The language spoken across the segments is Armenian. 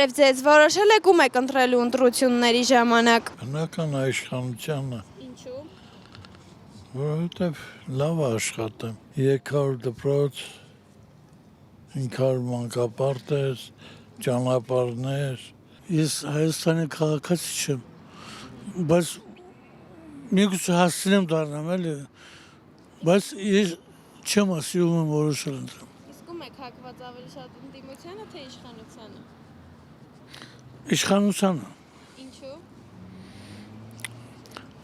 Բարև ձեզ, որոշել եք ում եք ընտրելու ընտրությունների ժամանակ։ Բնական իշխանությանը, Ինչու։ որովհետև լավ աշխատեմ, 300 դպրոց, 500 մանկապարտեզ, ճանապարհներ։ Ես Հայաստանի քաղաքացի չեմ, բայց միգուցե հասցնեմ դառնամ, էլի, բայց ես չեմ ասի ում եմ որոշել ընտրեմ։ Իսկ ում եք հակված ավելի շատ ընդդիմությանը, թե իշխանությանը։ Իշխանությանը, Ինչու։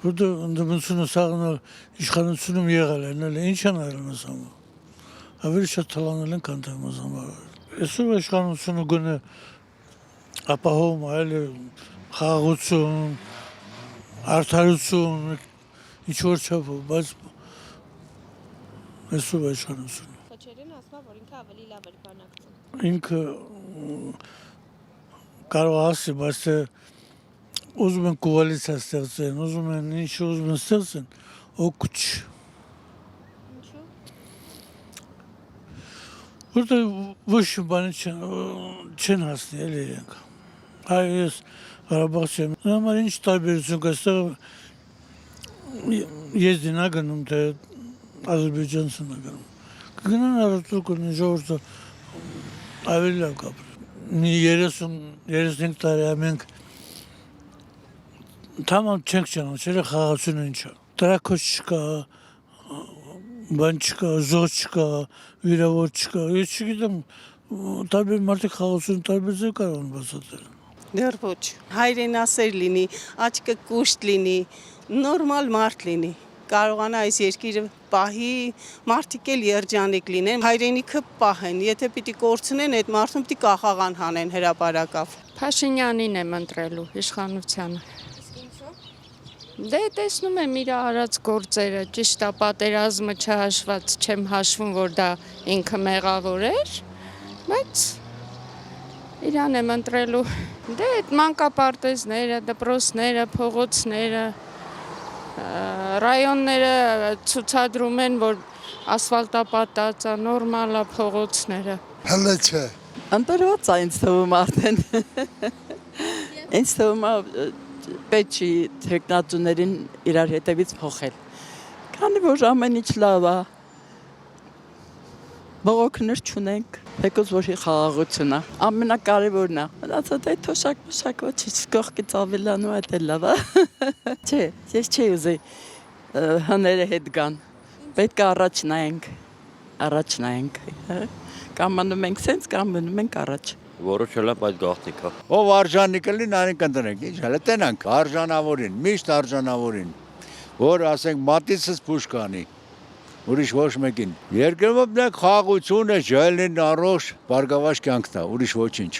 որտեղ ընդդիմությունը սաղն իշխանությունում եղել են, էլի, ինչ են արել մեզ համար։ Ավելի շատ թալանել են, քան թե մեզ համար։ Այսօր իշխանությունը գոնե ապահովում է, էլի, խաղաղություն, արդարություն, ինչ որ չափով, բայց այսօր իշխանությունը։ Քոչերին ասում է, որ ինքը ավելի լավ էր բանակցում։ Ինքը կարող ասի, բայց թե ուզում են կոալիցիա ստեղծեն, ուզում են ինչ ուզում են ստեղծեն, օգուտ չի։ Ինչու։ Որտեղ ոչ մի բանի չեն հասնի, էլի իրենք։ Հայ ես Ղարաբաղցի եմ, նրա համար ինչ տարբերություն կա, այստեղ եզդին ա գնում, թե Ադրբեջանցին ա գնում։ Կգնան առատուր կունեն ժողովուրդը ավելի լավ կապրել։ Մի 30-35 տարի մենք թաման չենք ճանաչել խաղաղությունը ինչա։ Տրաքոց չկա, բան չկա, զոհ չկա, վիրավոր չկա։ Ես չգիտեմ, տարբեր մարդիկ խաղաղությունը տարբեր ձև կարող են բացատրել։ Դեռ ոչ, հայրենասեր լինի, աչքը կուշտ լինի, նորմալ մարդ լինի, կարողանա այս երկիրը պահի, մարդիկ էլ երջանիկ լինեն, հայրենիքը պահեն, եթե պիտի կորցնեն, այդ մարդուն պիտի կախաղան հանեն հրապարակավ։ Փաշինյանին եմ ընտրելու իշխանությանը։ Իսկ ինչու։ Դե տեսնում եմ իր արած գործերը, ճիշտ է, պատերազմը չհաշված, չեմ հաշվում, որ դա ինքը մեղավոր էր, բայց իրան եմ ընտրելու։ Դե այդ մանկապարտեզները, դպրոցները, փողոցները, ռայոնները ցուցադրում են, որ ասֆալտապատած է, նորմալ է փողոցները։ Հələ չէ։ Ընտրված է ինձ թվում արդեն։ Ինձ թվում է պետք չի թեկնածուներին իրար հետևից փոխել։ Քանի որ ամեն ինչ լավ է։ Բողոքներ չունենք, թեկուզ որ խաղաղություն է, ամենակարևորն է։ Մնացած այդ թոշակ ոչինչ կողքից ավելանում է, դա լավ է։ Չէ, ես չի ուզի հները հետ գան։ Պետք է առաջ նայենք։ Կամ մնում ենք սենց, կամ մնում ենք առաջ։ Որոշել եմ այդ գաղտնիքով։ Ով արժանի կլին, այն կընտրենք, ինչ հələ տենանք, արժանավորին, միշտ արժանավորին, որ ասենք մատիցս փուշ կանի, ուրիշ ոչ մեկին։ Երկրում մենք խաղաղություն է, ջահելին առողջ, բարգավաճ կյանք տա, ուրիշ ոչինչ։